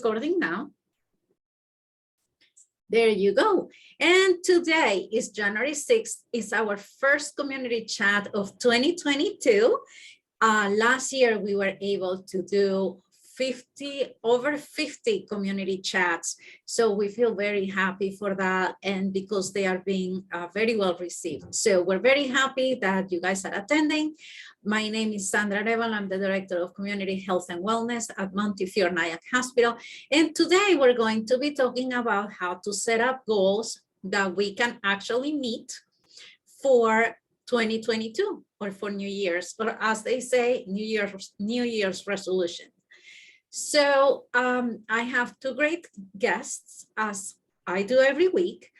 recording now. There you go. And today is January 6th. It's our first community chat of 2022. Last year, we were able to do over 50 community chats. So we feel very happy for that, and because they are being very well received. So we're very happy that you guys are attending. My name is Sandra Reval. I'm the Director of Community Health and Wellness at Montefiore Nyack Hospital. And today we're going to be talking about how to set up goals that we can actually meet for 2022 or for New Year's, or as they say, New Year's resolution. So I have two great guests, as I do every week.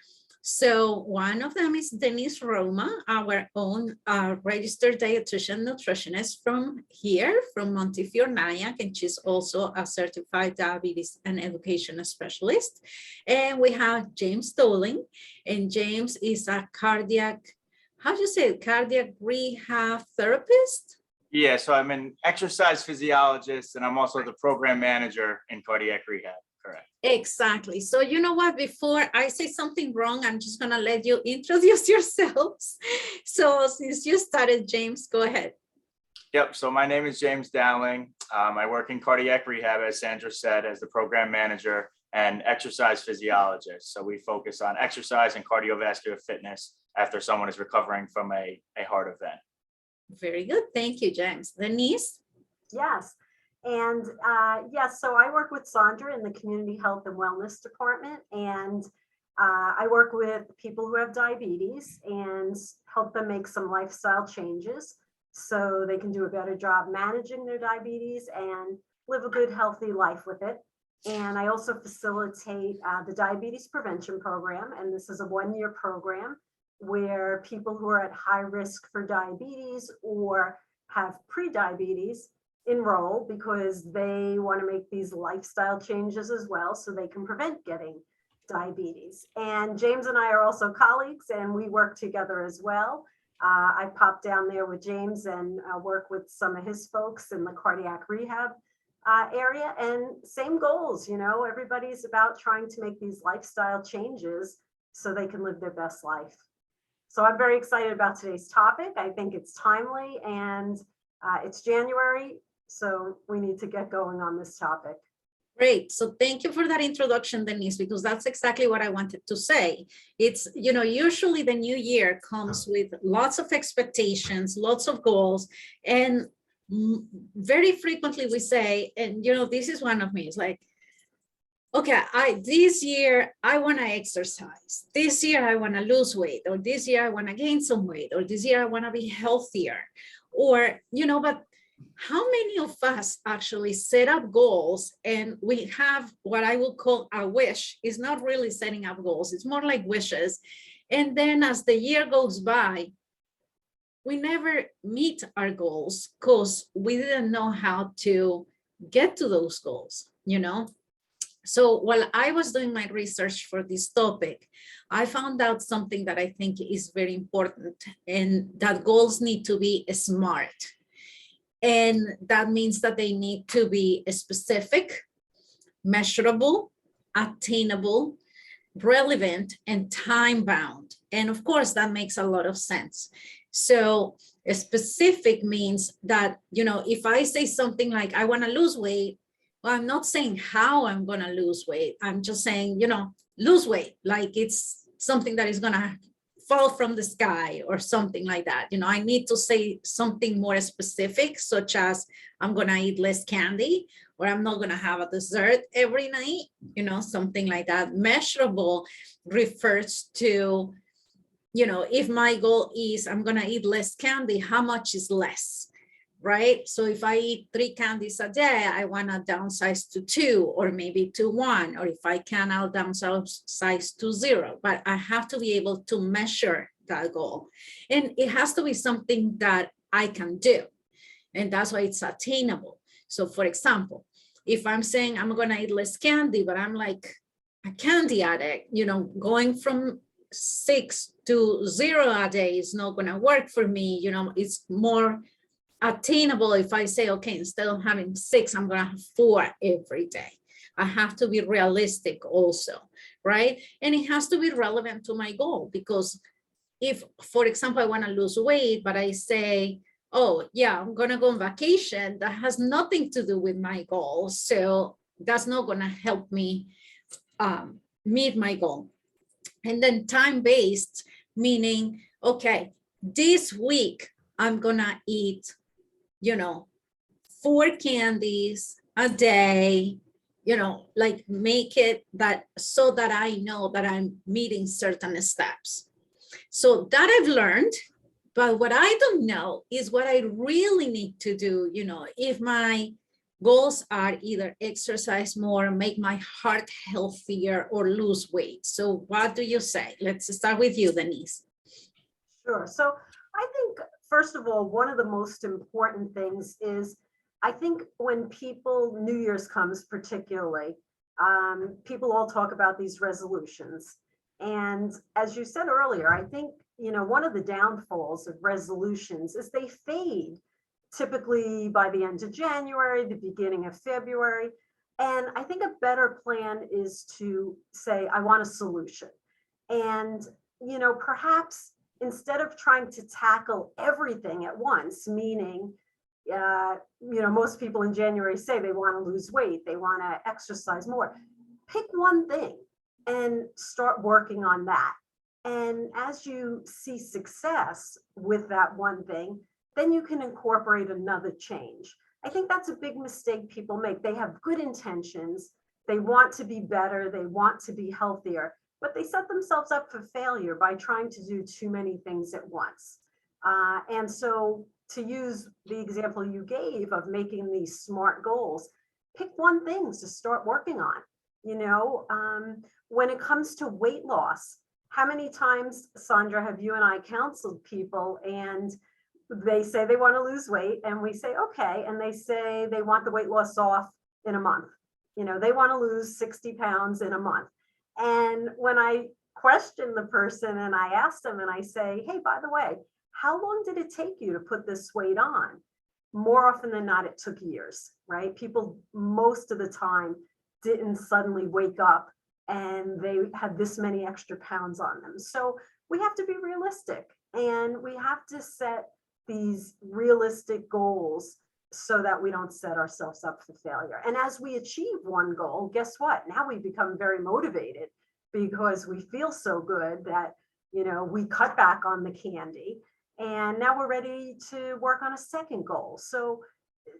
So one of them is Denise Roma, our own registered dietitian nutritionist from here, from Montefiore Nyack, and she's also a certified diabetes and education specialist. And we have James Dowling, and James is a cardiac rehab therapist? Yeah, so I'm an exercise physiologist, and I'm also the program manager in cardiac rehab, correct? Exactly. So you know what, before I say something wrong, I'm just gonna let you introduce yourselves. So since you started, James, go ahead. Yep, so my name is James Dowling. I work in cardiac rehab, as Sandra said, as the program manager and exercise physiologist. So we focus on exercise and cardiovascular fitness after someone is recovering from a heart event. Very good. Thank you, James. Denise? Yes. And yes, so I work with Sandra in the Community Health and Wellness Department. And I work with people who have diabetes and help them make some lifestyle changes so they can do a better job managing their diabetes and live a good, healthy life with it. And I also facilitate the Diabetes Prevention Program. And this is a one-year program where people who are at high risk for diabetes or have pre-diabetes enroll because they want to make these lifestyle changes as well so they can prevent getting diabetes. And James and I are also colleagues, and we work together as well. I pop down there with James and work with some of his folks in the cardiac rehab area, and same goals. You know, everybody's about trying to make these lifestyle changes so they can live their best life. So I'm very excited about today's topic. I think it's timely, and it's January, so we need to get going on this topic. Great. So thank you for that introduction, Denise, because that's exactly what I wanted to say. It's, you know, usually the new year comes with lots of expectations, lots of goals, and very frequently we say, and you know, this is one of me, it's like, okay, this year I want to exercise. This year I want to lose weight, or this year I want to gain some weight, or this year I want to be healthier, or, you know, but how many of us actually set up goals and we have what I will call a wish? It's not really setting up goals. It's more like wishes. And then as the year goes by, we never meet our goals because we didn't know how to get to those goals, you know? So while I was doing my research for this topic, I found out something that I think is very important, and that goals need to be smart. And that means that they need to be specific, measurable, attainable, relevant, and time-bound. And of course, that makes a lot of sense. So a specific means that, you know, if I say something like, I want to lose weight, well, I'm not saying how I'm going to lose weight. I'm just saying, you know, lose weight, like it's something that is going to fall from the sky or something like that. You know, I need to say something more specific, such as I'm going to eat less candy, or I'm not going to have a dessert every night, you know, something like that. Measurable refers to, you know, if my goal is I'm going to eat less candy, how much is less? Right? So if I eat 3 candies a day, I want to downsize to 2, or maybe to 1, or if I can, I'll downsize to 0. But I have to be able to measure that goal. And it has to be something that I can do. And that's why it's attainable. So for example, if I'm saying I'm going to eat less candy, but I'm like a candy addict, you know, going from 6 to 0 a day is not going to work for me. You know, it's more attainable if I say, okay, instead of having 6, I'm going to have 4 every day. I have to be realistic also, right? And it has to be relevant to my goal, because if, for example, I want to lose weight, but I say, oh yeah, I'm gonna go on vacation, that has nothing to do with my goal. So that's not gonna help me meet my goal. And then time-based, meaning, okay, this week I'm gonna eat, 4 candies a day, like make it that so that I know that I'm meeting certain steps. So that I've learned, but what I don't know is what I really need to do, if my goals are either exercise more, make my heart healthier, or lose weight. So what do you say? Let's start with you, Denise. Sure. So I think, first of all, one of the most important things is, I think when New Year's comes particularly, people all talk about these resolutions. And as you said earlier, I think, one of the downfalls of resolutions is they fade typically by the end of January, the beginning of February. And I think a better plan is to say, I want a solution. And, perhaps instead of trying to tackle everything at once, meaning, most people in January say they want to lose weight, they want to exercise more. Pick one thing and start working on that. And as you see success with that one thing, then you can incorporate another change. I think that's a big mistake people make. They have good intentions. They want to be better. They want to be healthier, but they set themselves up for failure by trying to do too many things at once. And so, to use the example you gave of making these SMART goals, pick one thing to start working on. When it comes to weight loss, how many times, Sandra, have you and I counseled people and they say they want to lose weight, and we say, okay, and they say they want the weight loss off in a month. They want to lose 60 pounds in a month. And when I question the person and I ask them and I say, hey, by the way, how long did it take you to put this weight on? More often than not, it took years, right? People most of the time didn't suddenly wake up and they had this many extra pounds on them. So we have to be realistic, and we have to set these realistic goals so that we don't set ourselves up for failure. And as we achieve one goal, guess what? Now we become very motivated because we feel so good that, we cut back on the candy, and now we're ready to work on a second goal. So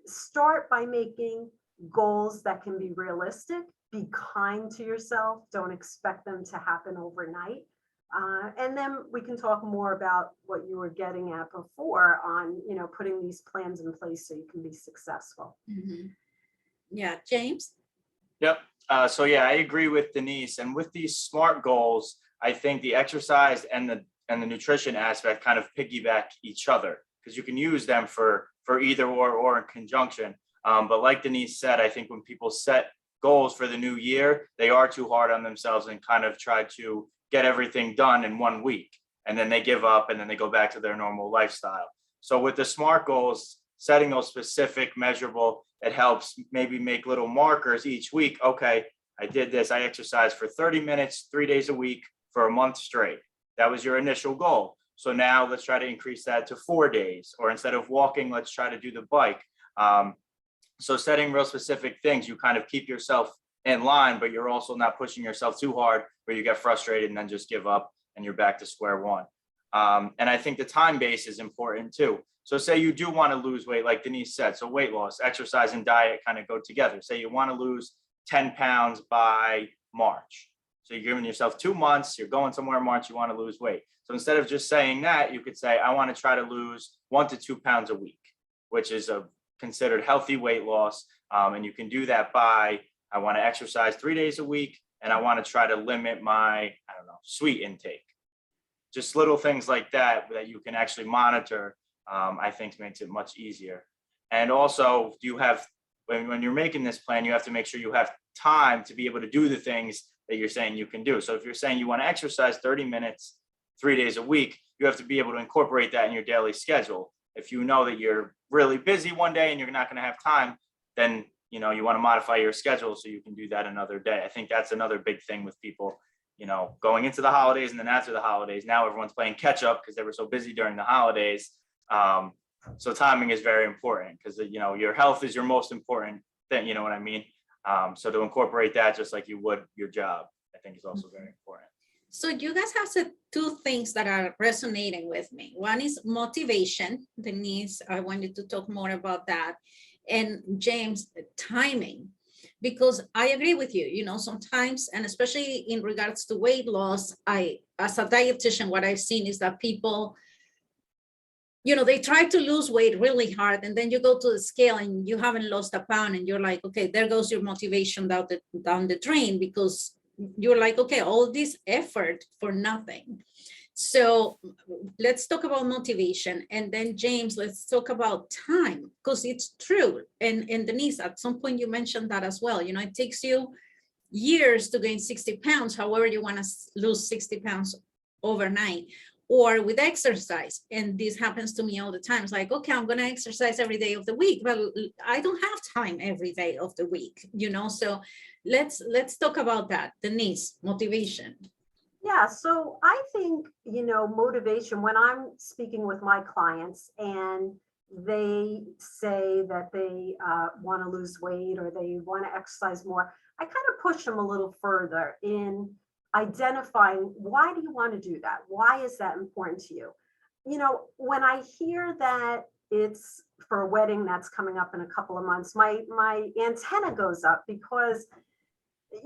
start by making goals that can be realistic. Be kind to yourself. Don't expect them to happen overnight. And then we can talk more about what you were getting at before on, putting these plans in place so you can be successful. Mm-hmm. Yeah, James? Yep. So yeah, I agree with Denise. And with these SMART goals, I think the exercise and the nutrition aspect kind of piggyback each other, because you can use them for either or in conjunction. But like Denise said, I think when people set goals for the new year, they are too hard on themselves and kind of try to get everything done in 1 week, and then they give up and then they go back to their normal lifestyle. So with the SMART goals, setting those specific, measurable, it helps maybe make little markers each week. Okay, I did this. I exercised for 30 minutes, 3 days a week for a month straight. That was your initial goal. So now let's try to increase that to 4 days, or instead of walking, let's try to do the bike. So setting real specific things, you kind of keep yourself in line, but you're also not pushing yourself too hard where you get frustrated and then just give up and you're back to square one. And I think the time base is important too. So say you do want to lose weight, like Denise said, so weight loss, exercise and diet kind of go together. Say you want to lose 10 pounds by March. So you're giving yourself 2 months, you're going somewhere in March, you want to lose weight. So instead of just saying that, you could say, I want to try to lose 1 to 2 pounds a week, which is a considered healthy weight loss. And you can do that by, I want to exercise 3 days a week, and I want to try to limit my, sweet intake. Just little things like that you can actually monitor, I think makes it much easier. And also, you have, when you're making this plan, you have to make sure you have time to be able to do the things that you're saying you can do. So if you're saying you want to exercise 30 minutes, 3 days a week, you have to be able to incorporate that in your daily schedule. If you know that you're really busy one day and you're not going to have time, then you know, you want to modify your schedule so you can do that another day. I think that's another big thing with people, you know, going into the holidays and then after the holidays. Now everyone's playing catch up because they were so busy during the holidays. So timing is very important because, you know, your health is your most important thing, you know what I mean? So to incorporate that just like you would your job, I think is also very important. So you guys have said two things that are resonating with me. One is motivation. Denise, I want you to talk more about that. And James, timing, because I agree with you, you know, sometimes, and especially in regards to weight loss, as a dietitian, what I've seen is that people, you know, they try to lose weight really hard, and then you go to the scale and you haven't lost a pound, and you're like, okay, there goes your motivation down the drain, because you're like, okay, all this effort for nothing. So let's talk about motivation. And then James, let's talk about time, because it's true. And Denise, at some point you mentioned that as well. You know, it takes you years to gain 60 pounds, however you want to lose 60 pounds overnight, or with exercise. And this happens to me all the time. It's like, okay, I'm going to exercise every day of the week. Well, I don't have time every day of the week, you know? So let's talk about that. Denise, motivation. Yeah, so I think, you know, motivation, when I'm speaking with my clients and they say that they want to lose weight or they want to exercise more, I kind of push them a little further in identifying, why do you want to do that? Why is that important to you? You know, when I hear that it's for a wedding that's coming up in a couple of months, my antenna goes up, because,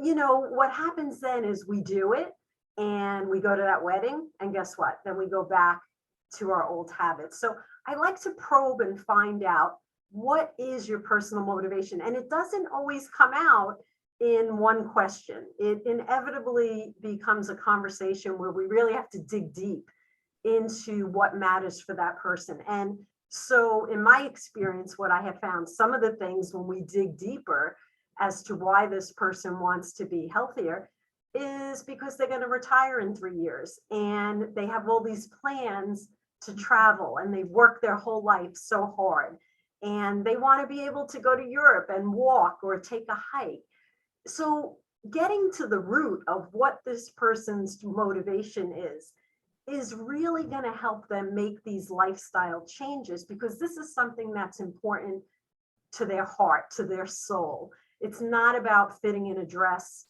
you know, what happens then is we do it and we go to that wedding, and guess what? Then we go back to our old habits. So I like to probe and find out, what is your personal motivation? And it doesn't always come out in one question. It inevitably becomes a conversation where we really have to dig deep into what matters for that person. And so in my experience, what I have found, some of the things when we dig deeper as to why this person wants to be healthier is because they're going to retire in 3 years and they have all these plans to travel, and they work their whole life so hard, and they want to be able to go to Europe and walk or take a hike. So getting to the root of what this person's motivation is really going to help them make these lifestyle changes, because this is something that's important to their heart, to their soul. It's not about fitting in a dress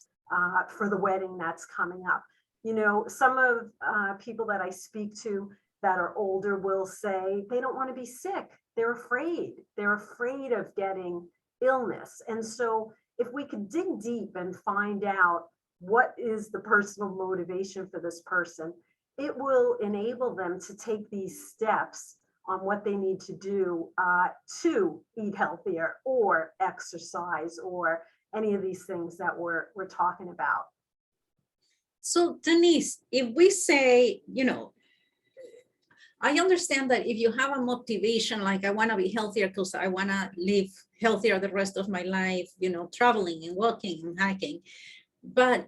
for the wedding that's coming up. You know, some of people that I speak to that are older will say they don't want to be sick. They're afraid. They're afraid of getting illness. And so if we could dig deep and find out what is the personal motivation for this person, it will enable them to take these steps on what they need to do to eat healthier or exercise or any of these things that we're talking about. So Denise, if we say, you know, I understand that if you have a motivation, like I want to be healthier because I want to live healthier the rest of my life, you know, traveling and walking and hiking, but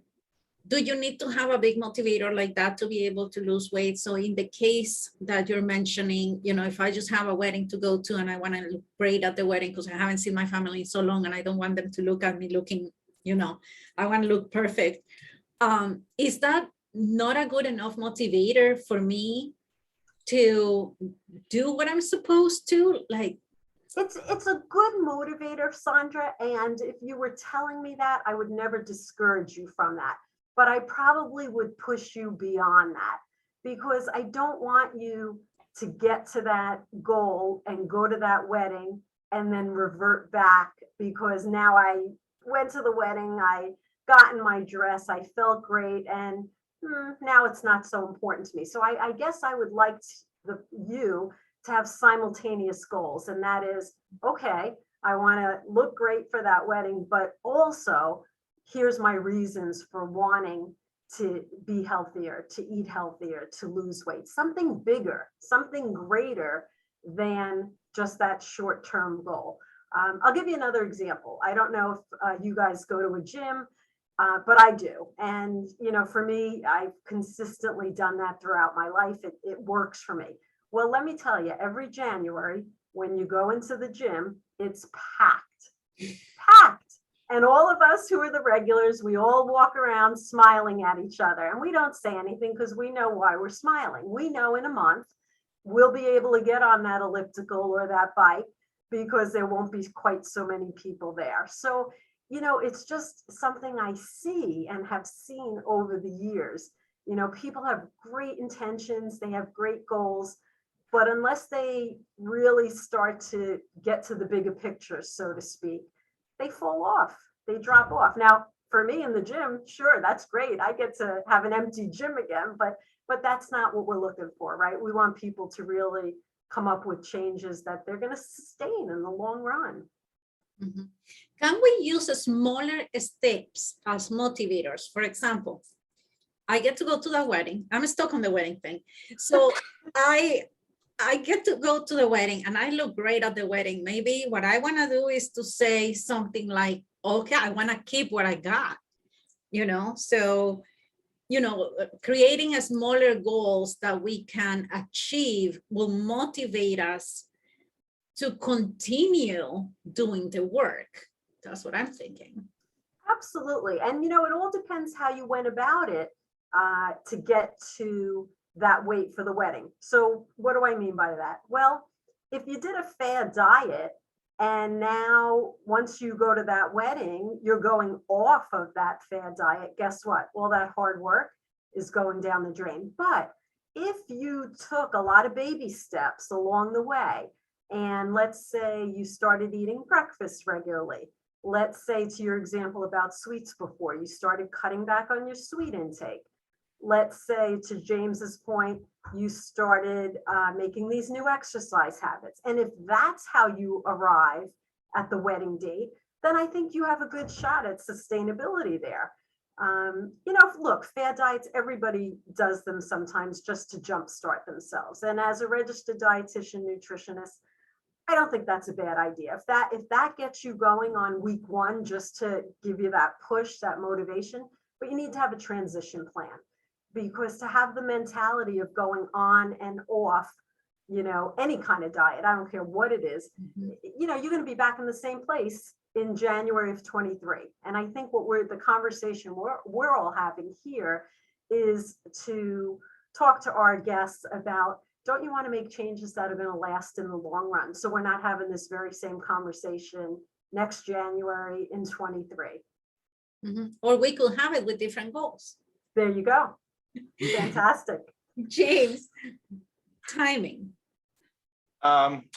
do you need to have a big motivator like that to be able to lose weight? So in the case that you're mentioning, you know, if I just have a wedding to go to and I want to look great at the wedding because I haven't seen my family in so long and I don't want them to look at me looking, you know, I want to look perfect. Is that not a good enough motivator for me to do what I'm supposed to? Like, it's a good motivator, Sandra. And if you were telling me that, I would never discourage you from that. But I probably would push you beyond that, because I don't want you to get to that goal and go to that wedding and then revert back, because now I went to the wedding, I got in my dress, I felt great, and now it's not so important to me. So I guess I would like you to have simultaneous goals, and that is, okay, I want to look great for that wedding, but also here's my reasons for wanting to be healthier, to eat healthier, to lose weight, something bigger, something greater than just that short-term goal. I'll give you another example. I don't know if you guys go to a gym, but I do. And, you know, for me, I've consistently done that throughout my life. It works for me. Well, let me tell you, every January, when you go into the gym, it's packed. packed. And all of us who are the regulars, we all walk around smiling at each other. And we don't say anything because we know why we're smiling. We know in a month we'll be able to get on that elliptical or that bike because there won't be quite so many people there. So, it's just something I see and have seen over the years. People have great intentions, they have great goals, but unless they really start to get to the bigger picture, so to speak, they fall off, they drop off. Now, for me in the gym, sure, that's great. I get to have an empty gym again, but that's not what we're looking for, right? We want people to really come up with changes that they're going to sustain in the long run. Mhm. Can we use smaller steps as motivators? For example, I get to go to the wedding. I'm stuck on the wedding thing. So I get to go to the wedding and I look great at the wedding. Maybe what I want to do is to say something like, okay, I want to keep what I got, so, creating a smaller goals that we can achieve will motivate us to continue doing the work. That's what I'm thinking. Absolutely. And, it all depends how you went about it to get to that weight for the wedding. So what do I mean by that? Well, if you did a fad diet and now once you go to that wedding, you're going off of that fad diet, guess what? All that hard work is going down the drain. But if you took a lot of baby steps along the way, and let's say you started eating breakfast regularly, let's say to your example about sweets before, you started cutting back on your sweet intake. Let's say to James's point, you started making these new exercise habits. And if that's how you arrive at the wedding date, then I think you have a good shot at sustainability there. Look, fad diets, everybody does them sometimes just to jumpstart themselves. And as a registered dietitian, nutritionist, I don't think that's a bad idea. If that gets you going on week one, just to give you that push, that motivation, but you need to have a transition plan. Because to have the mentality of going on and off, any kind of diet, I don't care what it is, you're going to be back in the same place in January of 23. And I think the conversation we're all having here is to talk to our guests about, don't you want to make changes that are going to last in the long run? So we're not having this very same conversation next January in 23. Or we could have it with different goals. There you go. Fantastic. James, timing.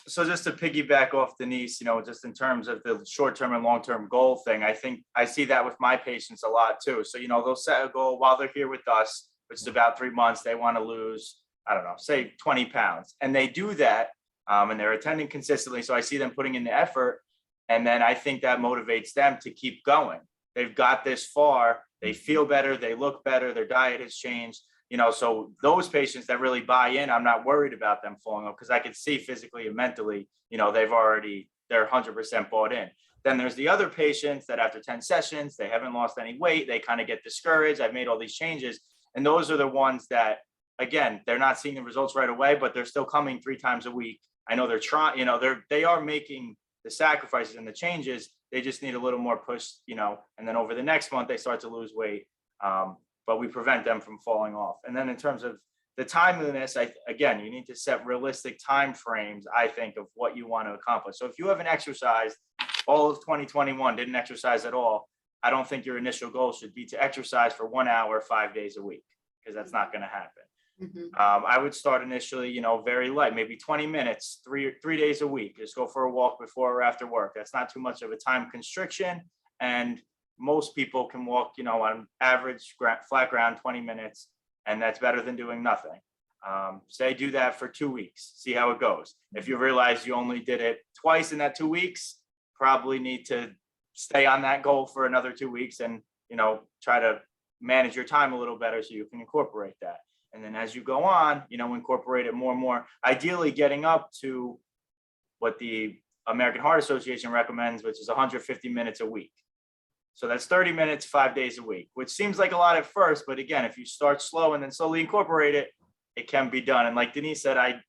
So just to piggyback off Denise, just in terms of the short-term and long-term goal thing, I think I see that with my patients a lot too. So, they'll set a goal while they're here with us, which is about 3 months. They want to lose, I don't know, say 20 pounds. And they do that and they're attending consistently. So I see them putting in the effort. And then I think that motivates them to keep going. They've got this far. They feel better. They look better. Their diet has changed. So those patients that really buy in, I'm not worried about them falling off because I can see physically and mentally, they're 100% bought in. Then there's the other patients that after 10 sessions, they haven't lost any weight. They kind of get discouraged. I've made all these changes. And those are the ones that, again, they're not seeing the results right away, but they're still coming 3 times a week. I know they're trying, they are making the sacrifices and the changes. They just need a little more push, and then over the next month, they start to lose weight. But we prevent them from falling off. And then in terms of the timeliness, again, you need to set realistic time frames, I think, of what you want to accomplish. So if you haven't exercised all of 2021, didn't exercise at all, I don't think your initial goal should be to exercise for 1 hour, 5 days a week, because that's not going to happen. I would start initially, very light, maybe 20 minutes, three days a week. Just go for a walk before or after work. That's not too much of a time constriction. And most people can walk, on average flat ground, 20 minutes, and that's better than doing nothing. Say do that for 2 weeks, see how it goes. If you realize you only did it twice in that 2 weeks, probably need to stay on that goal for another 2 weeks and, try to manage your time a little better so you can incorporate that. And then as you go on, incorporate it more and more, ideally getting up to what the American Heart Association recommends, which is 150 minutes a week. So that's 30 minutes, 5 days a week, which seems like a lot at first. But again, if you start slow and then slowly incorporate it, it can be done. And like Denise said, I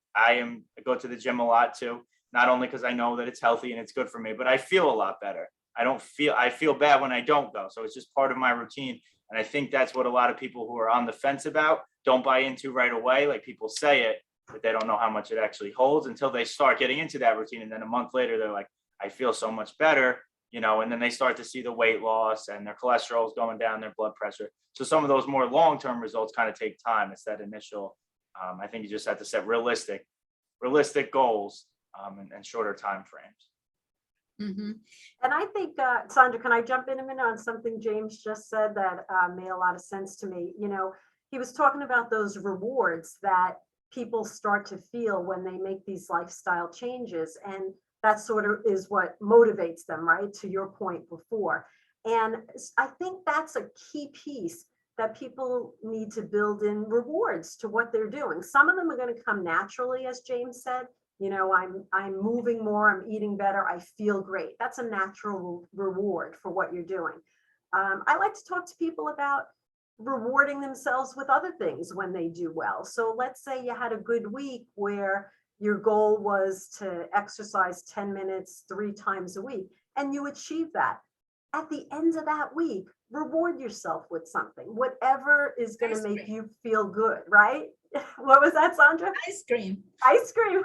go to the gym a lot too, not only because I know that it's healthy and it's good for me, but I feel a lot better. I feel bad when I don't go. So it's just part of my routine. And I think that's what a lot of people who are on the fence about don't buy into right away. Like, people say it, but they don't know how much it actually holds until they start getting into that routine. And then a month later, they're like, I feel so much better, and then they start to see the weight loss and their cholesterol is going down, their blood pressure. So some of those more long-term results kind of take time. It's that initial, I think you just have to set realistic goals and shorter time frames. Mm-hmm. And I think, Sandra, can I jump in a minute on something James just said that made a lot of sense to me? He was talking about those rewards that people start to feel when they make these lifestyle changes. And that sort of is what motivates them, right? To your point before. And I think that's a key piece that people need to build in rewards to what they're doing. Some of them are going to come naturally, as James said. I'm moving more, I'm eating better, I feel great. That's a natural reward for what you're doing. I like to talk to people about rewarding themselves with other things when they do well. So let's say you had a good week where your goal was to exercise 10 minutes 3 times a week, and you achieve that. At the end of that week, reward yourself with something, whatever is going to make you feel good, right? What was that, Sandra? Ice cream. Ice cream.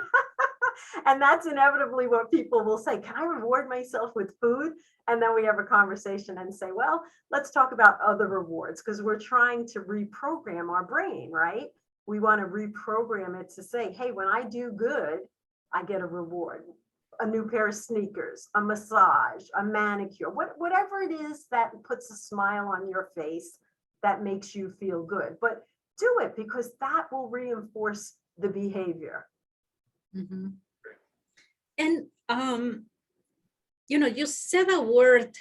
And that's inevitably what people will say. Can I reward myself with food? And then we have a conversation and say, well, let's talk about other rewards, because we're trying to reprogram our brain, right? We want to reprogram it to say, hey, when I do good, I get a reward. A new pair of sneakers, a massage, a manicure, whatever it is that puts a smile on your face that makes you feel good. But do it, because that will reinforce the behavior. Mm-hmm. And, you said a word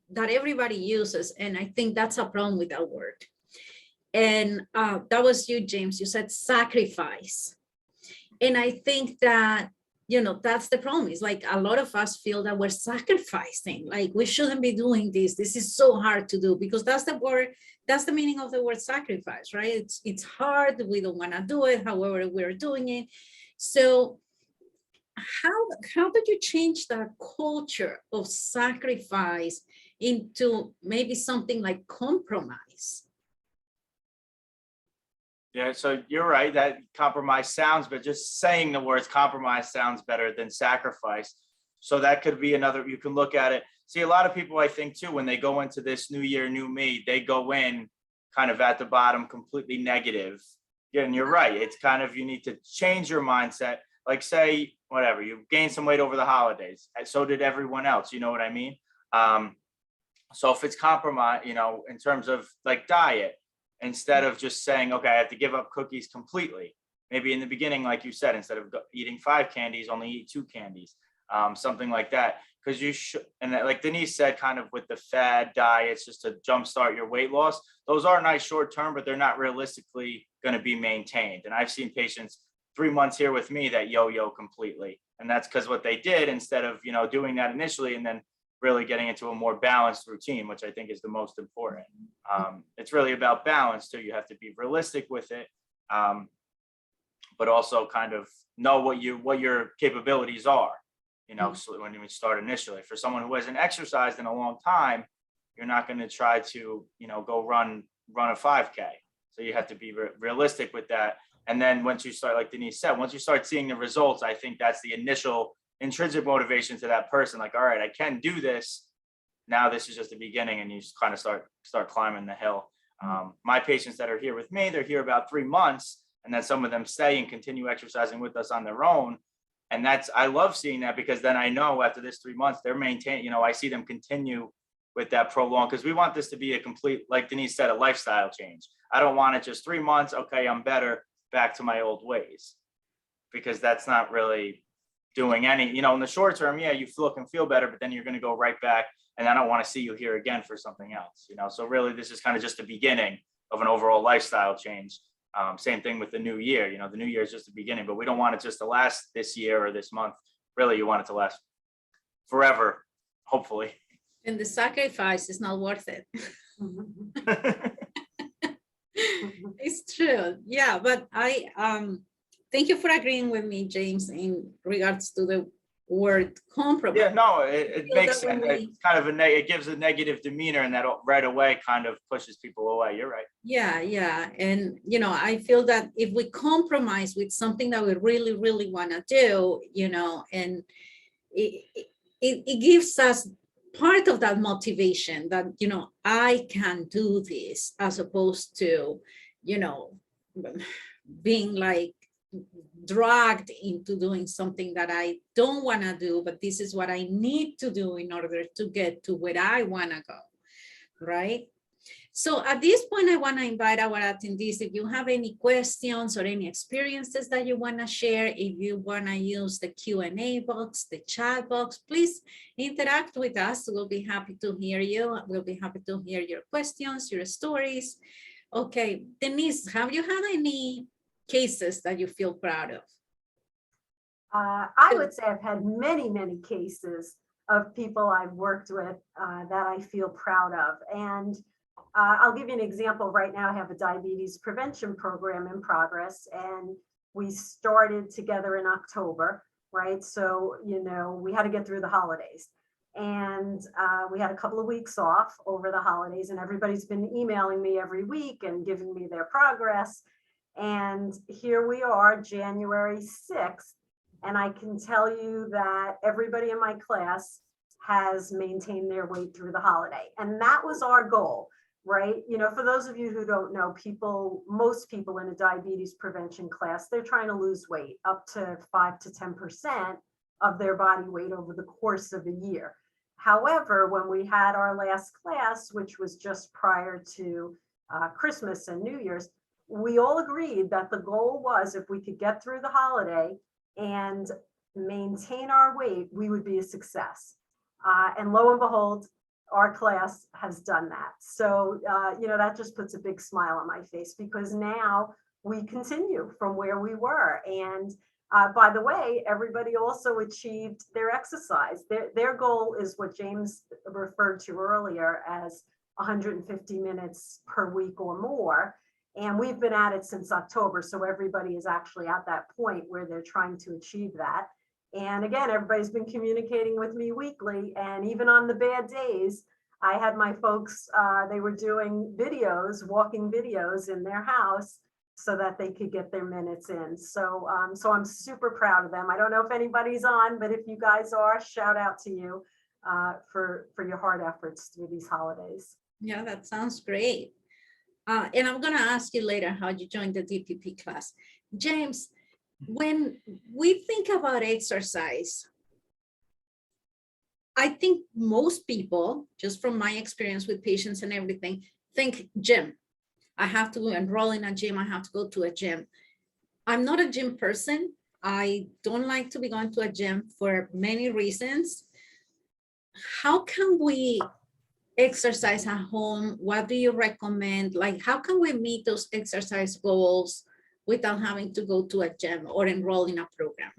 that everybody uses, and I think that's a problem with that word. And that was you, James. You said sacrifice. And I think that, that's the problem. It's like a lot of us feel that we're sacrificing, like we shouldn't be doing this. This is so hard to do, because that's the word, that's the meaning of the word sacrifice, right? It's hard. We don't want to do it. However, we're doing it. So how did you change the culture of sacrifice into maybe something like compromise? Yeah, so you're right that compromise sounds, but just saying the words compromise sounds better than sacrifice. So that could be another, you can look at it. See, a lot of people, I think too, when they go into this new year, new me, they go in kind of at the bottom, completely negative. Yeah, and you're right. It's kind of, you need to change your mindset. Like, say, whatever, you gained some weight over the holidays, and so did everyone else. You know what I mean? So if it's compromise, in terms of like diet, instead of just saying, okay, I have to give up cookies completely. Maybe in the beginning, like you said, instead of eating 5 candies, only eat 2 candies, something like that. Because you should, and like Denise said, kind of with the fad diets, just to jumpstart your weight loss, those are nice short term, but they're not realistically going to be maintained. And I've seen patients 3 months here with me that yo-yo completely. And that's because what they did, instead of, doing that initially and then really getting into a more balanced routine, which I think is the most important. It's really about balance too. You have to be realistic with it, but also kind of know what your capabilities are. So when you start initially, for someone who hasn't exercised in a long time, you're not going to try to, go run a 5K. So you have to be realistic with that. And then once you start, like Denise said, once you start seeing the results, I think that's the initial intrinsic motivation to that person. Like, all right, I can do this. Now this is just the beginning, and you just kind of start climbing the hill. My patients that are here with me, they're here about 3 months, and then some of them stay and continue exercising with us on their own. And I love seeing that, because then I know after this 3 months, they're maintaining, I see them continue with that prolonged, because we want this to be a complete, like Denise said, a lifestyle change. I don't want it just 3 months. Okay, I'm better, back to my old ways, because that's not really doing any, in the short term, yeah, you look and feel better, but then you're going to go right back. And I don't want to see you here again for something else, So really, this is kind of just the beginning of an overall lifestyle change. Same thing with the new year. The new year is just the beginning, but we don't want it just to last this year or this month. Really, you want it to last forever, hopefully. And the sacrifice is not worth it. It's true. Yeah, but I thank you for agreeing with me, James, in regards to the word compromise. Yeah, no, it Feel makes that when sense. we- It's kind of it gives a negative demeanor, and that right away kind of pushes people away. You're right. Yeah, yeah. And, you know, I feel that if we compromise with something that we really, really want to do, you know, and it gives us part of that motivation that, you know, I can do this, as opposed to, you know, being like dragged into doing something that I don't want to do, but this is what I need to do in order to get to where I want to go, right? So at this point, I want to invite our attendees, if you have any questions or any experiences that you want to share, if you want to use the Q&A box, the chat box, please interact with us. We'll be happy to hear you. We'll be happy to hear your questions, your stories. Okay, Denise, have you had any cases that you feel proud of? I would say I've had many, many cases of people I've worked with that I feel proud of. And I'll give you an example. Right now, I have a diabetes prevention program in progress, and we started together in October, right? So, you know, we had to get through the holidays. And we had a couple of weeks off over the holidays, and everybody's been emailing me every week and giving me their progress. And here we are, January 6th. And I can tell you that everybody in my class has maintained their weight through the holiday. And that was our goal, right? You know, for those of you who don't know, most people in a diabetes prevention class, they're trying to lose weight up to 5 to 10% of their body weight over the course of a year. However, when we had our last class, which was just prior to Christmas and New Year's, we all agreed that the goal was, if we could get through the holiday and maintain our weight, we would be a success. And lo and behold, our class has done that. So, you know, that just puts a big smile on my face, because now we continue from where we were. And by the way, everybody also achieved their exercise. Their goal is what James referred to earlier as 150 minutes per week or more. And we've been at it since October. So everybody is actually at that point where they're trying to achieve that. And again, everybody's been communicating with me weekly. And even on the bad days, I had my folks, they were doing videos, walking videos in their house so that they could get their minutes in. So, so I'm super proud of them. I don't know if anybody's on, but if you guys are, shout out to you for your hard efforts through these holidays. Yeah, that sounds great. And I'm going to ask you later how you joined the DPP class. James, when we think about exercise, I think most people, just from my experience with patients and everything, think gym. I have to enroll in a gym. I have to go to a gym. I'm not a gym person. I don't like to be going to a gym for many reasons. How can we exercise at home? What do you recommend? Like, how can we meet those exercise goals without having to go to a gym or enroll in a program?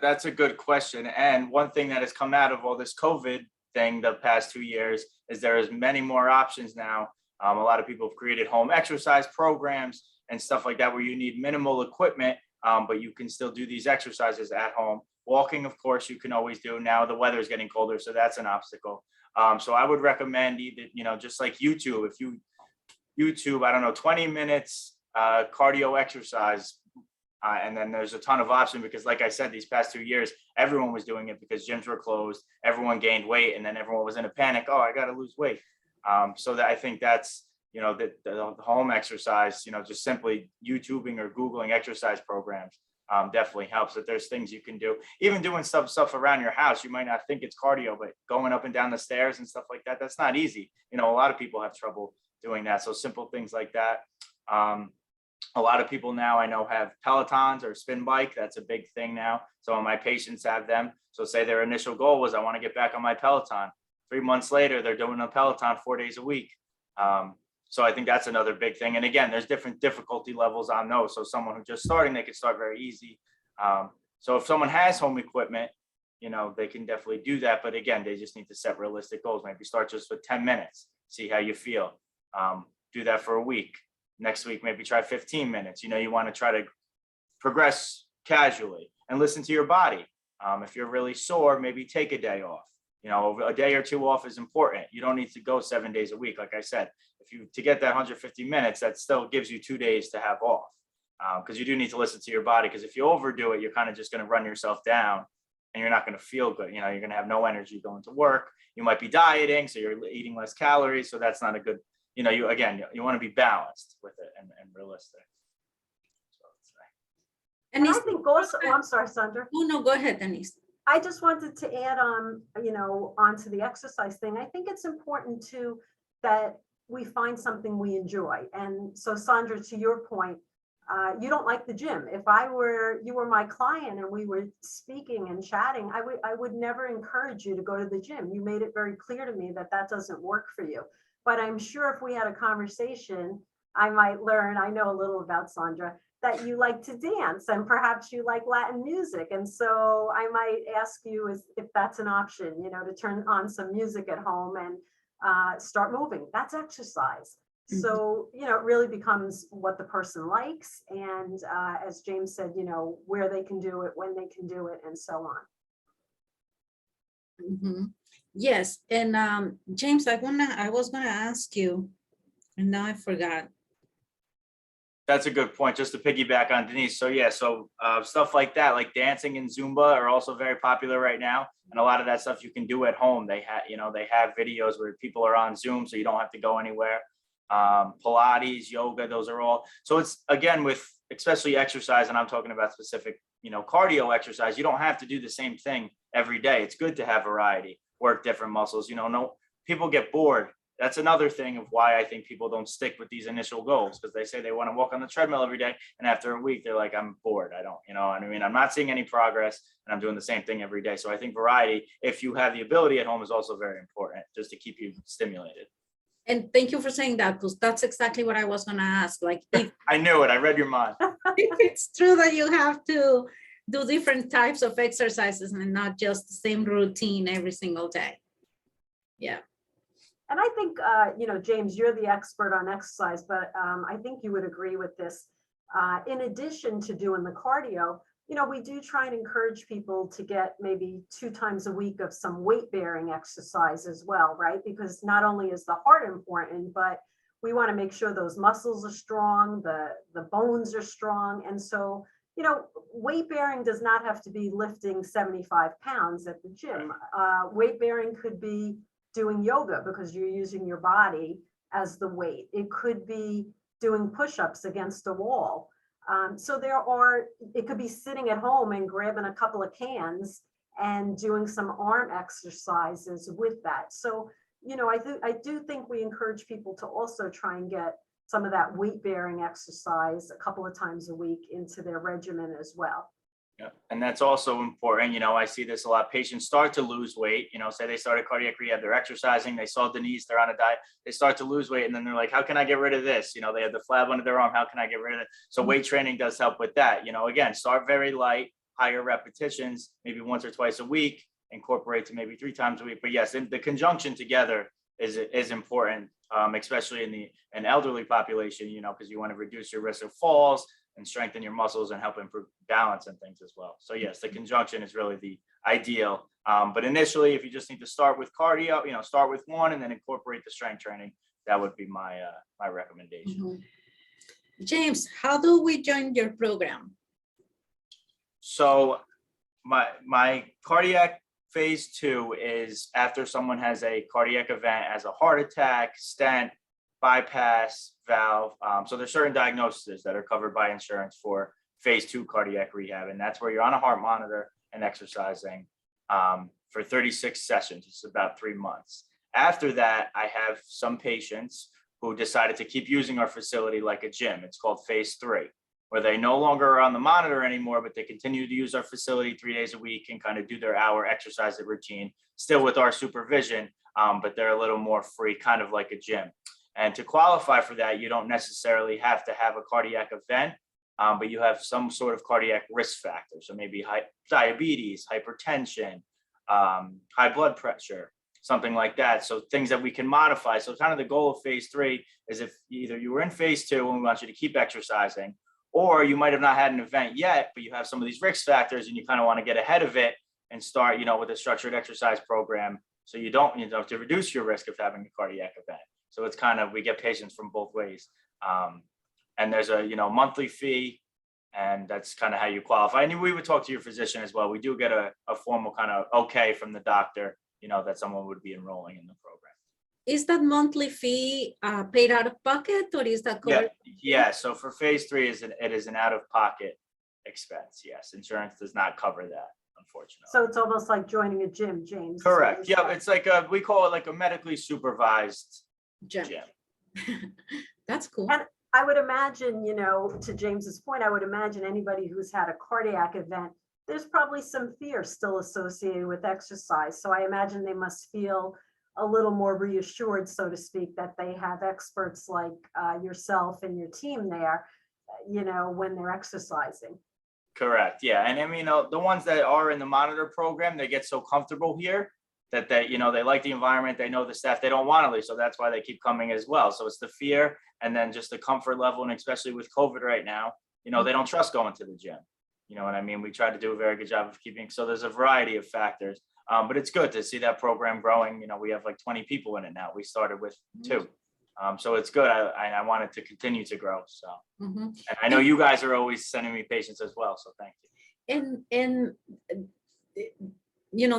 That's a good question. And one thing that has come out of all this COVID thing the past 2 years is there is many more options now. A lot of people have created home exercise programs and stuff like that, where you need minimal equipment, but you can still do these exercises at home. Walking, of course, you can always do. Now the weather is getting colder, so that's an obstacle. So I would recommend either, you know, just like YouTube, if you YouTube, I don't know, 20 minutes cardio exercise. And then there's a ton of options, because like I said, these past 2 years, everyone was doing it because gyms were closed, everyone gained weight, and then everyone was in a panic. Oh, I got to lose weight. So that I think that's, you know, the home exercise, you know, just simply YouTubing or Googling exercise programs definitely helps. That there's things you can do, even doing stuff around your house. You might not think it's cardio, but going up and down the stairs and stuff like that, that's not easy. You know, a lot of people have trouble doing that. So simple things like that. A lot of people now I know have Pelotons or spin bike. That's a big thing now. Some of my patients have them. So say their initial goal was, I want to get back on my Peloton. 3 months later, they're doing a Peloton 4 days a week. So I think that's another big thing. And again, there's different difficulty levels on those. So someone who's just starting, they can start very easy. So if someone has home equipment, you know, they can definitely do that. But again, they just need to set realistic goals. Maybe start just with 10 minutes, see how you feel. Do that for a week. Next week, maybe try 15 minutes. You know, you want to try to progress casually and listen to your body. If you're really sore, maybe take a day off. You know, a day or two off is important. You don't need to go 7 days a week. Like I said, to get that 150 minutes, that still gives you 2 days to have off. Because you do need to listen to your body. Because if you overdo it, you're kind of just going to run yourself down and you're not going to feel good. You know, you're going to have no energy going to work. You might be dieting, so you're eating less calories. So that's not a good, you know, you want to be balanced with it and realistic. And I think also, I'm sorry, Sandra. Oh, no, go ahead, Denise. I just wanted to add on, onto the exercise thing. I think it's important too that we find something we enjoy. And so, Sandra, to your point, you don't like the gym. If you were my client and we were speaking and chatting, I would never encourage you to go to the gym. You made it very clear to me that doesn't work for you. But I'm sure if we had a conversation, I might learn, I know a little about Sandra, that you like to dance and perhaps you like Latin music. And so I might ask you if that's an option, to turn on some music at home and start moving. That's exercise. Mm-hmm. So, it really becomes what the person likes. And as James said, where they can do it, when they can do it, and so on. Mm-hmm. Yes. And James, I was gonna ask you, and now I forgot. That's a good point, just to piggyback on Denise. So yeah, stuff like that, like dancing and Zumba are also very popular right now. And a lot of that stuff you can do at home. They have videos where people are on Zoom, so you don't have to go anywhere. Pilates, yoga, those are all. So it's, again, with especially exercise, and I'm talking about specific, cardio exercise, you don't have to do the same thing every day. It's good to have variety, work different muscles. No, people get bored. That's another thing of why I think people don't stick with these initial goals, because they say they want to walk on the treadmill every day. And after a week, they're like, I'm bored. I don't, I'm not seeing any progress and I'm doing the same thing every day. So I think variety, if you have the ability at home, is also very important, just to keep you stimulated. And thank you for saying that, because that's exactly what I was going to ask. Like, if, I knew it. I read your mind. If it's true that you have to do different types of exercises and not just the same routine every single day. Yeah. And I think, James, you're the expert on exercise, but I think you would agree with this. In addition to doing the cardio, we do try and encourage people to get maybe 2 times a week of some weight bearing exercise as well, right? Because not only is the heart important, but we want to make sure those muscles are strong, the bones are strong. And so, weight bearing does not have to be lifting 75 pounds at the gym. Weight bearing could be doing yoga because you're using your body as the weight. It could be doing push-ups against a wall. So it could be sitting at home and grabbing a couple of cans and doing some arm exercises with that. So, I do think we encourage people to also try and get some of that weight-bearing exercise a couple of times a week into their regimen as well. Yeah, and that's also important. I see this a lot. Patients start to lose weight, say they started cardiac rehab, they're exercising, they saw Denise, they're on a diet, they start to lose weight, and then they're like, how can I get rid of this? They have the flab under their arm, how can I get rid of it? So weight training does help with that. Again, start very light, higher repetitions, maybe once or twice a week, incorporate to maybe 3 times a week. But yes, the conjunction together is important, especially in an elderly population, because you want to reduce your risk of falls and strengthen your muscles and help improve balance and things as well. So yes, the conjunction is really the ideal. But initially, if you just need to start with cardio, start with one and then incorporate the strength training. That would be my recommendation. Mm-hmm. James, how do we join your program? So my cardiac phase 2 is after someone has a cardiac event, as a heart attack, stent, bypass, valve. So there's certain diagnoses that are covered by insurance for phase 2 cardiac rehab. And that's where you're on a heart monitor and exercising for 36 sessions. It's about 3 months. After that, I have some patients who decided to keep using our facility like a gym. It's called phase 3, where they no longer are on the monitor anymore, but they continue to use our facility 3 days a week and kind of do their hour exercise routine, still with our supervision, but they're a little more free, kind of like a gym. And to qualify for that, you don't necessarily have to have a cardiac event, but you have some sort of cardiac risk factor. So maybe diabetes, hypertension, high blood pressure, something like that. So things that we can modify. So kind of the goal of phase 3 is if either you were in phase 2 and we want you to keep exercising, or you might have not had an event yet, but you have some of these risk factors and you kind of want to get ahead of it and start, with a structured exercise program. So you don't, to reduce your risk of having a cardiac event. So it's kind of, we get patients from both ways. And there's a, monthly fee, and that's kind of how you qualify. And we would talk to your physician as well. We do get a formal kind of okay from the doctor, that someone would be enrolling in the program. Is that monthly fee paid out of pocket, or is that covered? Yeah. So for phase 3, it is an out-of-pocket expense. Yes, insurance does not cover that, unfortunately. So it's almost like joining a gym, James. Correct. Yeah, it's like we call it like a medically supervised gym. That's cool. And I would imagine, to James's point, I would imagine anybody who's had a cardiac event, there's probably some fear still associated with exercise. So I imagine they must feel a little more reassured, so to speak, that they have experts like yourself and your team there, when they're exercising. Correct. Yeah. And I mean, the ones that are in the monitor program, they get so comfortable here that they like the environment, they know the staff, they don't want to leave. So that's why they keep coming as well. So it's the fear, and then just the comfort level. And especially with COVID right now, they don't trust going to the gym. You know what I mean? We try to do a very good job of keeping. So there's a variety of factors, but it's good to see that program growing. We have like 20 people in it now. We started with 2. So it's good. I want it to continue to grow. So, and I know you guys are always sending me patients as well. So thank you. And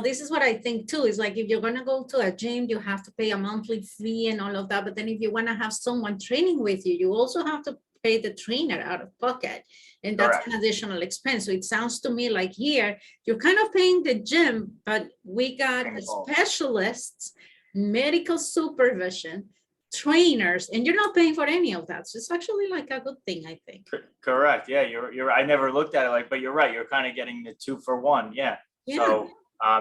this is what I think too, is like, if you're going to go to a gym, you have to pay a monthly fee and all of that. But then if you want to have someone training with you, you also have to pay the trainer out of pocket. And that's Correct. an additional expense. So it sounds to me like here, you're kind of paying the gym, but we got specialists, medical supervision, trainers, and you're not paying for any of that. So it's actually like a good thing, I think. Correct. Yeah, you're. I never looked at it but you're right. You're kind of getting the 2 for 1. Yeah. So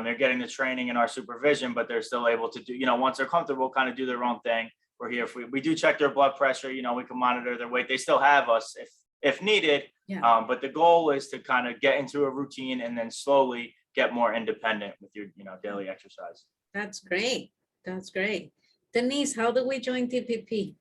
they're getting the training and our supervision, but they're still able to do, once they're comfortable, kind of do their own thing. We're here. If we do check their blood pressure, we can monitor their weight. They still have us if needed. Yeah. But the goal is to kind of get into a routine and then slowly get more independent with your, daily exercise. That's great. That's great. Denise, how do we join DPP?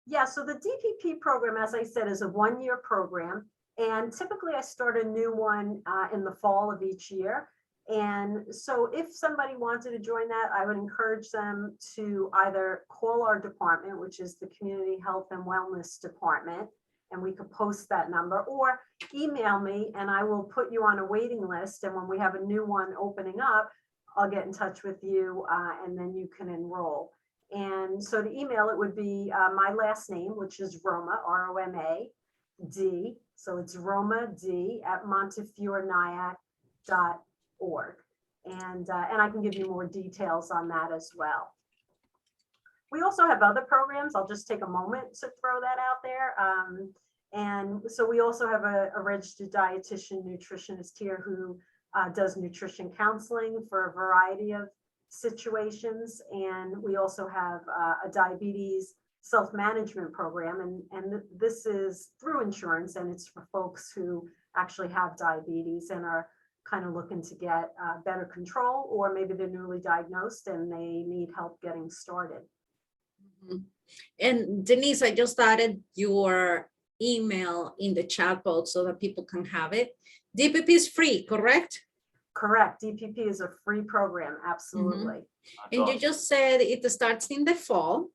Yeah, so the DPP program, as I said, is a 1-year program. And typically I start a new one in the fall of each year. And so if somebody wanted to join that, I would encourage them to either call our department, which is the Community Health and Wellness Department, and we could post that number, or email me and I will put you on a waiting list. And when we have a new one opening up, I'll get in touch with you and then you can enroll. And so to email, it would be my last name, which is Roma, R-O-M-A-D. So it's Roma D at montefiornyack.org. And I can give you more details on that as well. We also have other programs. I'll just take a moment to throw that out there. And so we also have a registered dietitian nutritionist here who does nutrition counseling for a variety of situations. And we also have a diabetes self-management program. And this is through insurance, and it's for folks who actually have diabetes and are kind of looking to get better control, or maybe they're newly diagnosed and they need help getting started. And Denise, I just added your email in the chat box so that people can have it. DPP is free, correct? Correct. DPP is a free program. Absolutely. And you just said it starts in the fall,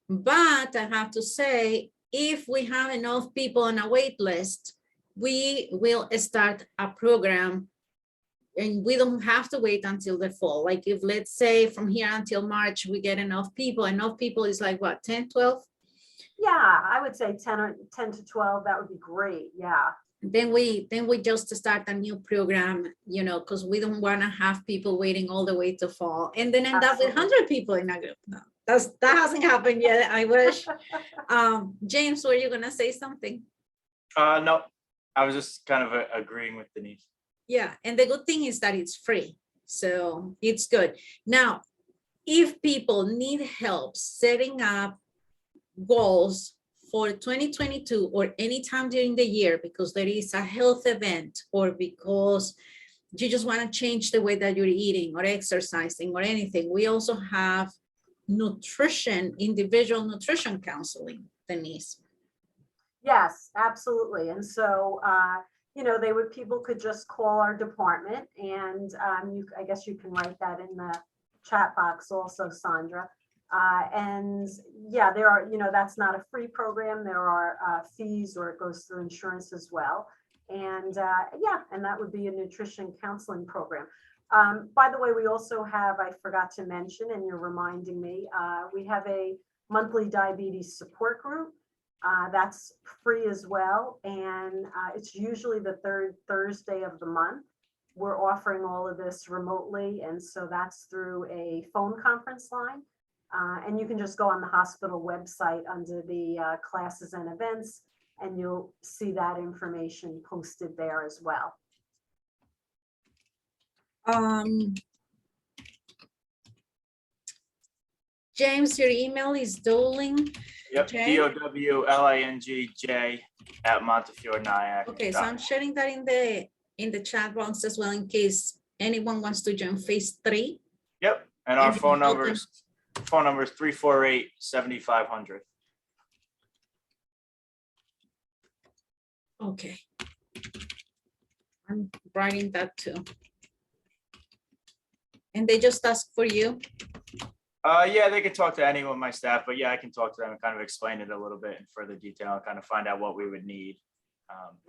but I have to say, if we have enough people on a wait list, we will start a program and we don't have to wait until the fall. Like if, let's say from here until March, we get enough people is like what, 10, 12? Yeah, I would say 10 to 12. That would be great. Yeah. Then we just start a new program, because we don't want to have people waiting all the way to fall and then end up with 100 people in a group. No, that hasn't happened yet. I wish. James, were you gonna say something? No, I was just kind of agreeing with Denise. Yeah, and the good thing is that it's free, so it's good. Now, if people need help setting up goals for 2022 or anytime during the year, because there is a health event or because you just want to change the way that you're eating or exercising or anything, we also have individual nutrition counseling, Denise. Yes, absolutely. And so, people could just call our department, and I guess you can write that in the chat box also, Sandra. And yeah, there are, that's not a free program. There are fees, or it goes through insurance as well. And yeah, and that would be a nutrition counseling program. By the way, we also have, I forgot to mention, and you're reminding me, we have a monthly diabetes support group. That's free as well. And it's usually the third Thursday of the month. We're offering all of this remotely. And so that's through a phone conference line. And you can just go on the hospital website under the classes and events, and you'll see that information posted there as well. James, your email is Dowling. Yep, DOWLINGJ at Montefiore-Nyack. Okay, so I'm sharing that in the chat box as well, in case anyone wants to join phase 3. Yep, and our And phone then number is 348-7500. Okay. I'm writing that too. And they just ask for you? Yeah, they could talk to anyone on my staff, but yeah, I can talk to them and kind of explain it a little bit in further detail and kind of find out what we would need.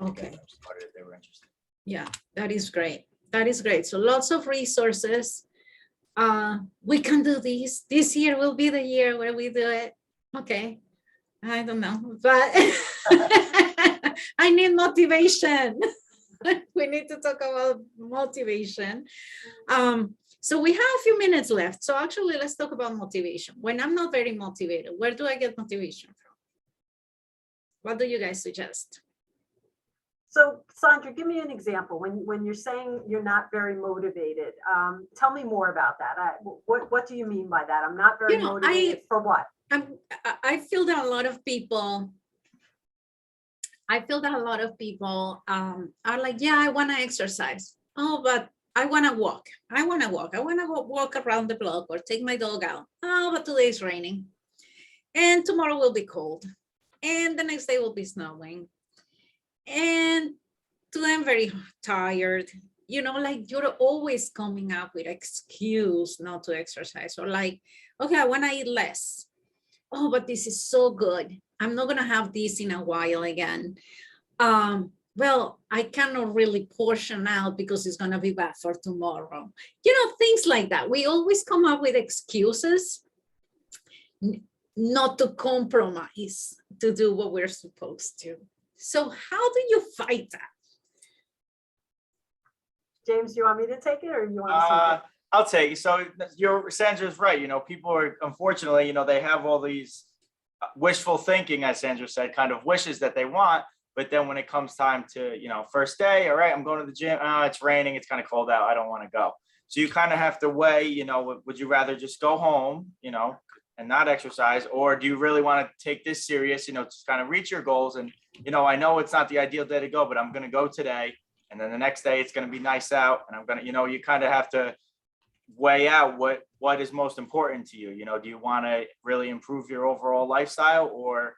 Okay. If they were interested. Yeah, that is great. That is great. So lots of resources. We can do this. This year will be the year where we do it. Okay. I don't know, but I need motivation. We need to talk about motivation. So we have a few minutes left. So actually, let's talk about motivation. When I'm not very motivated, where do I get motivation from? What do you guys suggest? So Sandra, give me an example. When you're saying you're not very motivated, tell me more about that. What do you mean by that? I'm not very motivated for what? I feel that a lot of people are like, yeah, I want to exercise. Oh, but I want to walk. I want to walk around the block or take my dog out. Oh, but today is raining. And tomorrow will be cold. And the next day will be snowing. And today I'm very tired. Like you're always coming up with excuse not to exercise, or like, okay, I want to eat less. Oh, but this is so good. I'm not going to have this in a while again. Well, I cannot really portion out because it's going to be bad for tomorrow. Things like that. We always come up with excuses not to compromise, to do what we're supposed to. So how do you fight that? James, you want me to take it, or you want to take it? I'll take it. So Sandra's right. People are, unfortunately, they have all these wishful thinking, as Sandra said, kind of wishes that they want. But then when it comes time to, first day, all right, I'm going to the gym. It's raining. It's kind of cold out. I don't want to go. So you kind of have to weigh, would you rather just go home, and not exercise? Or do you really want to take this serious, to kind of reach your goals? And, I know it's not the ideal day to go, but I'm going to go today. And then the next day it's going to be nice out. And I'm going to, you kind of have to weigh out what is most important to you. Do you want to really improve your overall lifestyle? Or,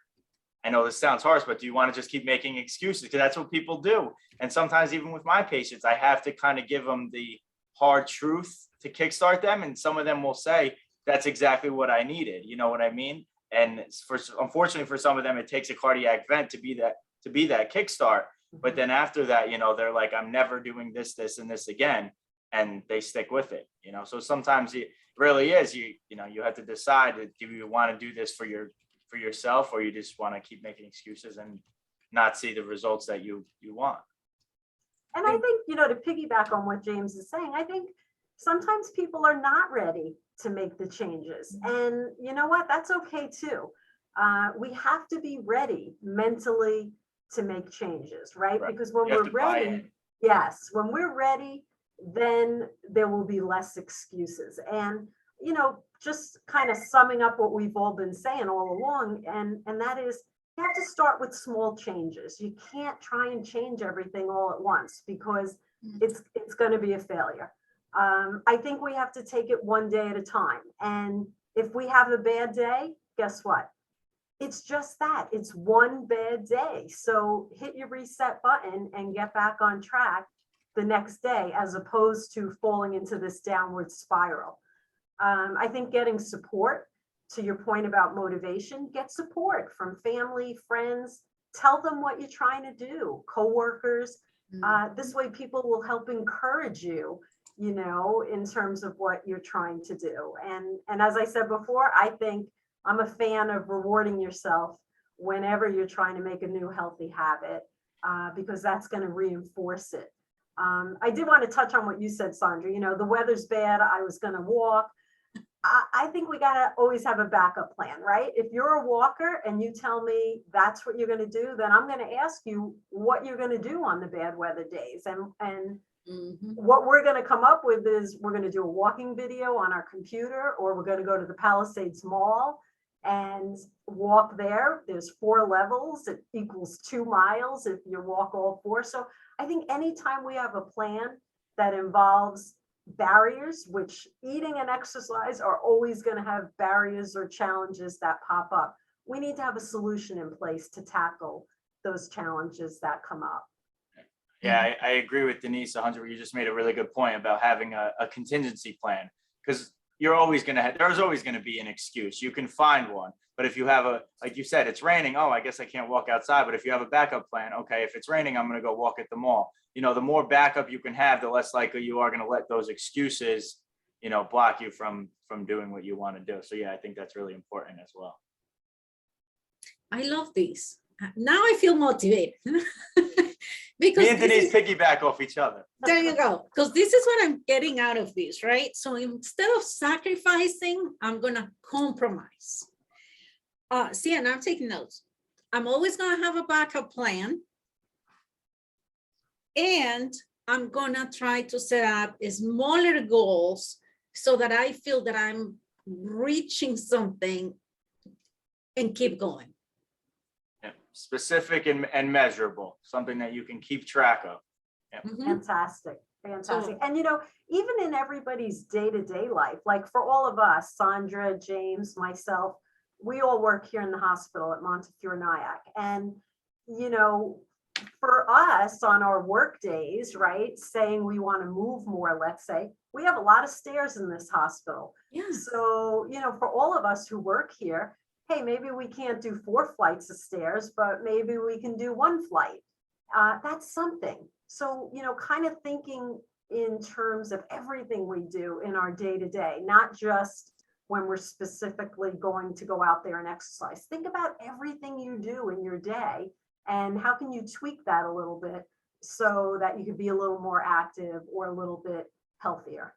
I know this sounds harsh, but do you want to just keep making excuses? Because that's what people do. And sometimes even with my patients, I have to kind of give them the hard truth to kickstart them. And some of them will say, that's exactly what I needed. You know what I mean? And unfortunately for some of them, it takes a cardiac event to be that kickstart. But then after that, they're like, I'm never doing this, and this again. And they stick with it, So sometimes it really is, you have to decide, do you want to do this for yourself, or you just want to keep making excuses and not see the results that you want. And I think, to piggyback on what James is saying, I think sometimes people are not ready to make the changes. And you know what? That's okay too. We have to be ready mentally to make changes, right? Because when we're ready, when we're ready, then there will be less excuses. And, just kind of summing up what we've all been saying all along, and that is, you have to start with small changes. You can't try and change everything all at once, because it's going to be a failure. I think we have to take it one day at a time. And if we have a bad day, guess what? it's just that, it's one bad day. So hit your reset button and get back on track the next day, as opposed to falling into this downward spiral. I think getting support, to your point about motivation, get support from family, friends, tell them what you're trying to do, coworkers. This way people will help encourage you, you know, in terms of what you're trying to do. And as I said before, I think I'm a fan of rewarding yourself whenever you're trying to make a new healthy habit, because that's going to reinforce it. I did want to touch on what you said, Sandra. You know, the weather's bad. I was going to walk. I think we got to always have a backup plan, right? If you're a walker and you tell me that's what you're going to do, then I'm going to ask you what you're going to do on the bad weather days. And what we're going to come up with is we're going to do a walking video on our computer, or we're going to go to the Palisades Mall and walk there. There's 4 levels. It equals 2 miles if you walk all 4. So I think anytime we have a plan that involves barriers, which eating and exercise are always going to have barriers or challenges that pop up, we need to have a solution in place to tackle those challenges that come up. Yeah, I agree with Denise 100. You just made a really good point about having a contingency plan, because you're always going to have, there's always going to be an excuse. You can find one, but if you have like you said, it's raining. Oh, I guess I can't walk outside. But if you have a backup plan, okay, if it's raining, I'm going to go walk at the mall. You know, the more backup you can have, the less likely you are going to let those excuses, you know, block you from doing what you want to do. So yeah, I think that's really important as well. I love this. Now I feel motivated. Because me and Denise piggyback off each other. There you go. Because this is what I'm getting out of this, right? So instead of sacrificing, I'm going to compromise. See, and I'm taking notes. I'm always going to have a backup plan. And I'm going to try to set up smaller goals so that I feel that I'm reaching something and keep going. Yeah. Specific and measurable, something that you can keep track of. Yeah. Fantastic. And, you know, even in everybody's day-to-day life, like for all of us, Sandra, James, myself, we all work here in the hospital at Montefiore Nyack. And, you know, for us on our work days, right, saying we want to move more, let's say, we have a lot of stairs in this hospital. Yeah. So, you know, for all of us who work here, hey, maybe we can't do 4 flights of stairs, but maybe we can do 1 flight. That's something. So, you know, kind of thinking in terms of everything we do in our day-to-day, not just when we're specifically going to go out there and exercise. Think about everything you do in your day. And how can you tweak that a little bit so that you could be a little more active or a little bit healthier?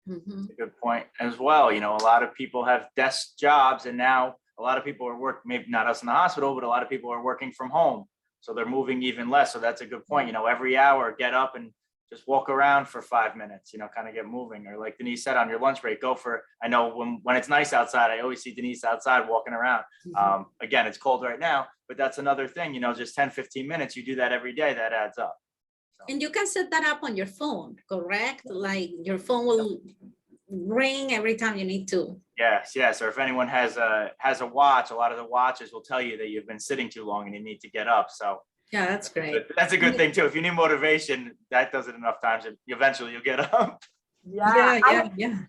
That's a good point as well. You know, a lot of people have desk jobs, and now a lot of people are working, maybe not us in the hospital, but a lot of people are working from home. So they're moving even less. So that's a good point. You know, every hour, get up and just walk around for 5 minutes, you know, kind of get moving. Or like Denise said, on your lunch break, go for, I know when it's nice outside, I always see Denise outside walking around. Again, it's cold right now, but that's another thing, you know, just 10, 15 minutes, you do that every day, that adds up. So. And you can set that up on your phone, correct? Like your phone will ring every time you need to. Yes. Or if anyone has a watch, a lot of the watches will tell you that you've been sitting too long and you need to get up. So yeah, that's great. That's a good thing too. If you need motivation, that does it enough times, eventually you'll get up. Yeah.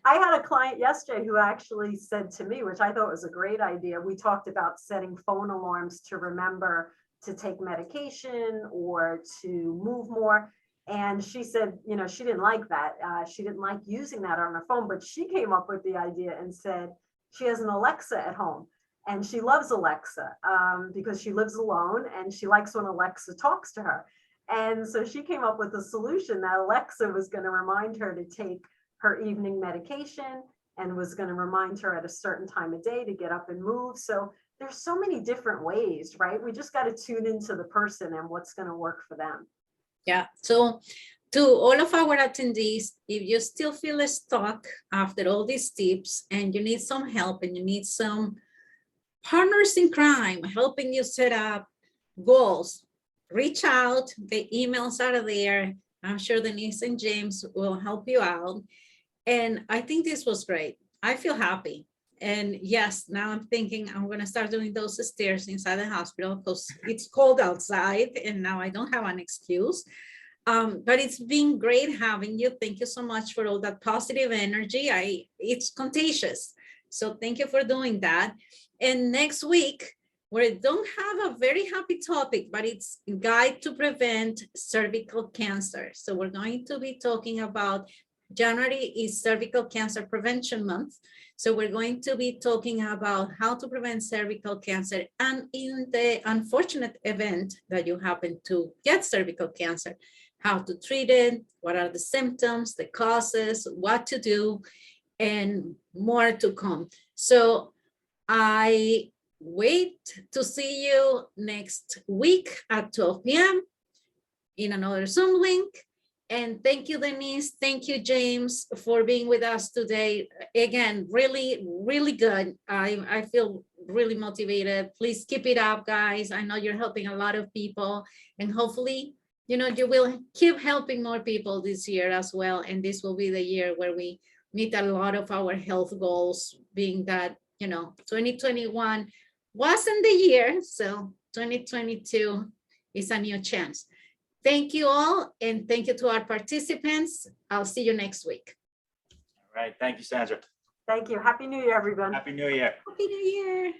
I had a client yesterday who actually said to me, which I thought was a great idea. We talked about setting phone alarms to remember to take medication or to move more. And she said, you know, she didn't like that. She didn't like using that on her phone, but she came up with the idea and said she has an Alexa at home. And she loves Alexa because she lives alone and she likes when Alexa talks to her. And so she came up with a solution that Alexa was going to remind her to take her evening medication and was going to remind her at a certain time of day to get up and move. So there's so many different ways, right? We just got to tune into the person and what's going to work for them. Yeah. So to all of our attendees, if you still feel stuck after all these tips and you need some help and you need some partners in crime helping you set up goals, reach out. The emails are there. I'm sure Denise and James will help you out. And I think this was great. I feel happy. And yes, now I'm thinking I'm gonna start doing those stairs inside the hospital because it's cold outside and now I don't have an excuse. But it's been great having you. Thank you so much for all that positive energy. It's contagious. So thank you for doing that. And next week, we don't have a very happy topic, but it's guide to prevent cervical cancer. So we're going to be talking about January is cervical cancer prevention month. So we're going to be talking about how to prevent cervical cancer. And in the unfortunate event that you happen to get cervical cancer, how to treat it, what are the symptoms, the causes, what to do, and more to come. So I wait to see you next week at 12 p.m. in another Zoom link. And thank you, Denise. Thank you, James, for being with us today. Again, really, really good. I feel really motivated. Please keep it up, guys. I know you're helping a lot of people, and hopefully, you will keep helping more people this year as well. And this will be the year where we meet a lot of our health goals, being that, 2021 wasn't the year. So 2022 is a new chance. Thank you all. And thank you to our participants. I'll see you next week. All right. Thank you, Sandra. Thank you. Happy New Year, everyone. Happy New Year. Happy New Year.